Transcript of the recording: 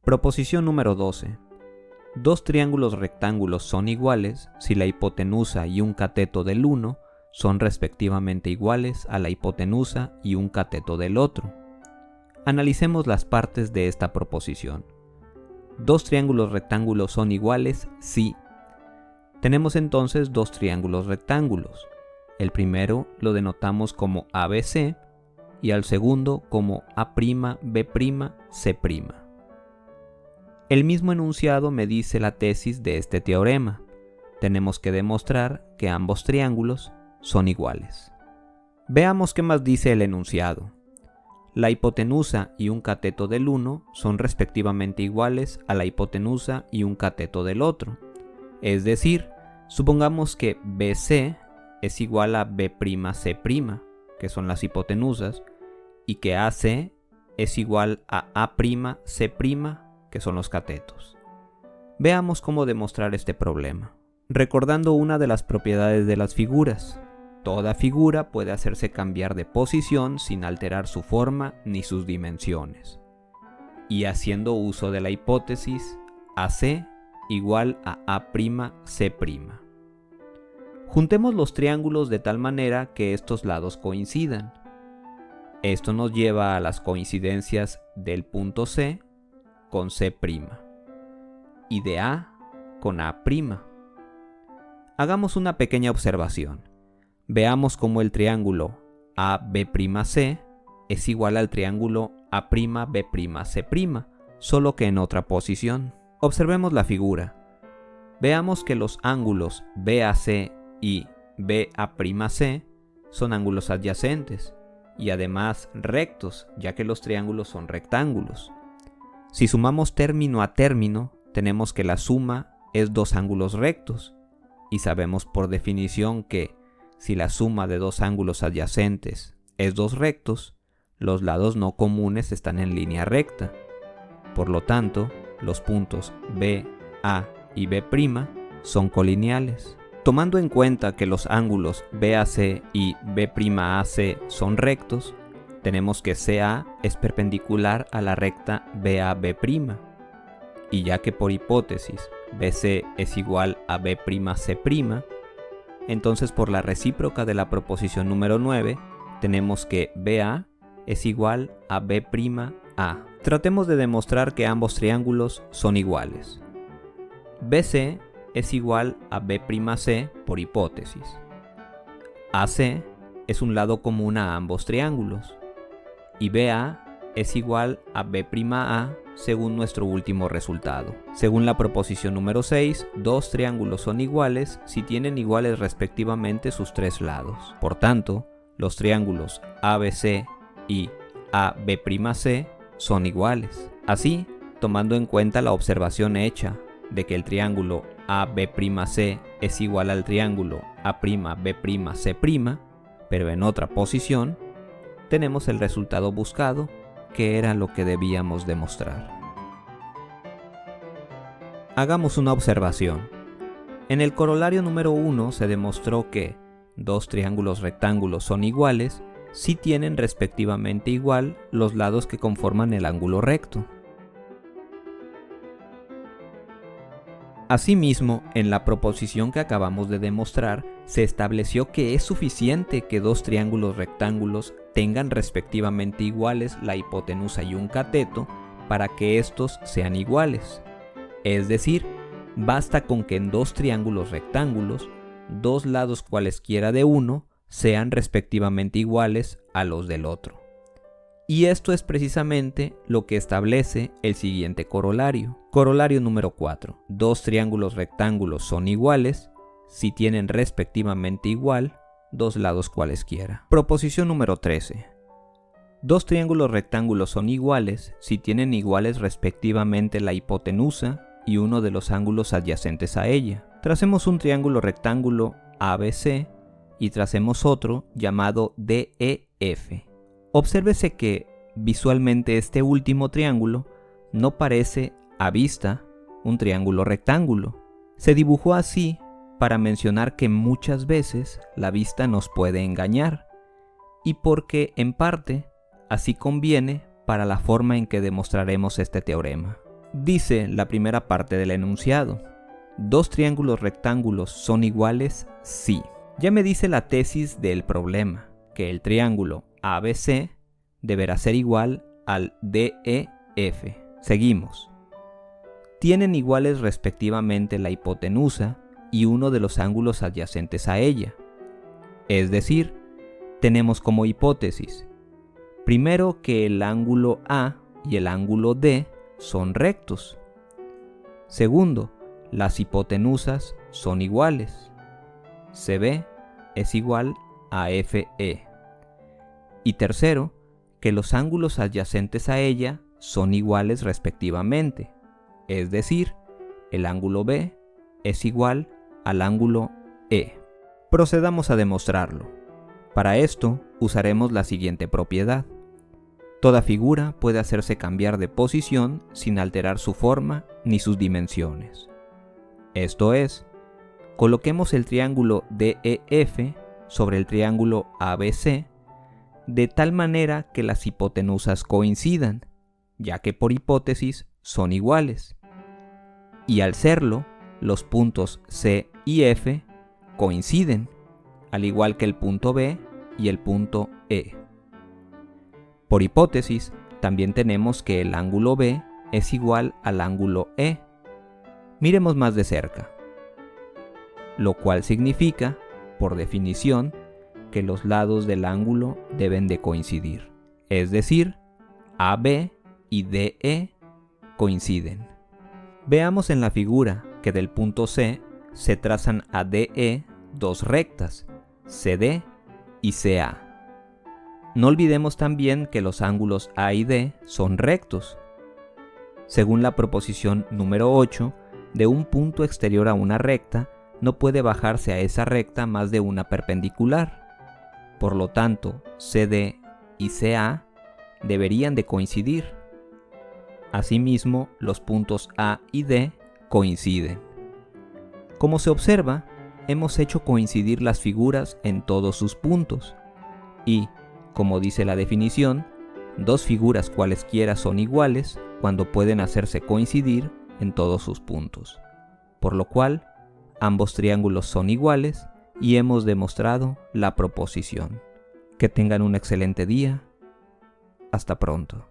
Proposición número 12. Dos triángulos rectángulos son iguales si la hipotenusa y un cateto del uno son respectivamente iguales a la hipotenusa y un cateto del otro. Analicemos las partes de esta proposición. Dos triángulos rectángulos son iguales si. Tenemos entonces dos triángulos rectángulos. El primero lo denotamos como ABC y al segundo como A'B'C'. El mismo enunciado me dice la tesis de este teorema. Tenemos que demostrar que ambos triángulos son iguales. Veamos qué más dice el enunciado. La hipotenusa y un cateto del uno son respectivamente iguales a la hipotenusa y un cateto del otro. Es decir, supongamos que BC es igual a B'C', que son las hipotenusas, y que AC es igual a A'C', que son los catetos. Veamos cómo demostrar este problema. Recordando una de las propiedades de las figuras. Toda figura puede hacerse cambiar de posición sin alterar su forma ni sus dimensiones. Y haciendo uso de la hipótesis AC igual a A'C'. Juntemos los triángulos de tal manera que estos lados coincidan. Esto nos lleva a las coincidencias del punto C con C' y de A con A'. Hagamos una pequeña observación. Veamos cómo el triángulo AB'C es igual al triángulo A'B'C', solo que en otra posición. Observemos la figura. Veamos que los ángulos BAC y BA'C son ángulos adyacentes y además rectos, ya que los triángulos son rectángulos. Si sumamos término a término, tenemos que la suma es dos ángulos rectos, y sabemos por definición que si la suma de dos ángulos adyacentes es dos rectos, los lados no comunes están en línea recta. Por lo tanto, los puntos B, A y B' son colineales. Tomando en cuenta que los ángulos BAC y B'AC son rectos, tenemos que CA es perpendicular a la recta BAB'. Y ya que por hipótesis BC es igual a B'C', entonces por la recíproca de la proposición número 9, tenemos que BA es igual a B'A. Tratemos de demostrar que ambos triángulos son iguales. BC es igual a B'C por hipótesis. AC es un lado común a ambos triángulos. Y BA es igual a B'A según nuestro último resultado. Según la proposición número 6, dos triángulos son iguales si tienen iguales respectivamente sus tres lados. Por tanto, los triángulos ABC y AB'C son iguales. Así, tomando en cuenta la observación hecha de que el triángulo AB'C es igual al triángulo A'B'C', pero en otra posición, tenemos el resultado buscado, que era lo que debíamos demostrar. Hagamos una observación. En el corolario número 1 se demostró que dos triángulos rectángulos son iguales si tienen respectivamente igual los lados que conforman el ángulo recto. Asimismo, en la proposición que acabamos de demostrar, se estableció que es suficiente que dos triángulos rectángulos tengan respectivamente iguales la hipotenusa y un cateto para que estos sean iguales. Es decir, basta con que en dos triángulos rectángulos, dos lados cualesquiera de uno sean respectivamente iguales a los del otro. Y esto es precisamente lo que establece el siguiente corolario. Corolario número 4. Dos triángulos rectángulos son iguales si tienen respectivamente igual dos lados cualesquiera. Proposición número 13. Dos triángulos rectángulos son iguales si tienen iguales respectivamente la hipotenusa y uno de los ángulos adyacentes a ella. Tracemos un triángulo rectángulo ABC y tracemos otro llamado DEF. Obsérvese que visualmente este último triángulo no parece a vista un triángulo rectángulo. Se dibujó así para mencionar que muchas veces la vista nos puede engañar y porque en parte así conviene para la forma en que demostraremos este teorema. Dice la primera parte del enunciado: ¿dos triángulos rectángulos son iguales? Sí. Ya me dice la tesis del problema, que el triángulo ABC deberá ser igual al DEF. Seguimos. Tienen iguales respectivamente la hipotenusa y uno de los ángulos adyacentes a ella. Es decir, tenemos como hipótesis, primero, que el ángulo A y el ángulo D son rectos. Segundo, las hipotenusas son iguales. CB es igual a FE. Y tercero, que los ángulos adyacentes a ella son iguales respectivamente. Es decir, el ángulo B es igual al ángulo E. Procedamos a demostrarlo. Para esto usaremos la siguiente propiedad. Toda figura puede hacerse cambiar de posición sin alterar su forma ni sus dimensiones. Esto es, coloquemos el triángulo DEF sobre el triángulo ABC de tal manera que las hipotenusas coincidan, ya que por hipótesis son iguales. Y al serlo, los puntos C y F coinciden, al igual que el punto B y el punto E. Por hipótesis, también tenemos que el ángulo B es igual al ángulo E. Miremos más de cerca. Lo cual significa, por definición, que los lados del ángulo deben de coincidir. Es decir, AB y DE coinciden. Veamos en la figura que del punto C se trazan a DE dos rectas, CD y CA. No olvidemos también que los ángulos A y D son rectos. Según la proposición número 8, de un punto exterior a una recta no puede bajarse a esa recta más de una perpendicular. Por lo tanto, CD y CA deberían de coincidir. Asimismo, los puntos A y D coinciden. Como se observa, hemos hecho coincidir las figuras en todos sus puntos y, como dice la definición, dos figuras cualesquiera son iguales cuando pueden hacerse coincidir en todos sus puntos, por lo cual ambos triángulos son iguales y hemos demostrado la proposición. Que tengan un excelente día. Hasta pronto.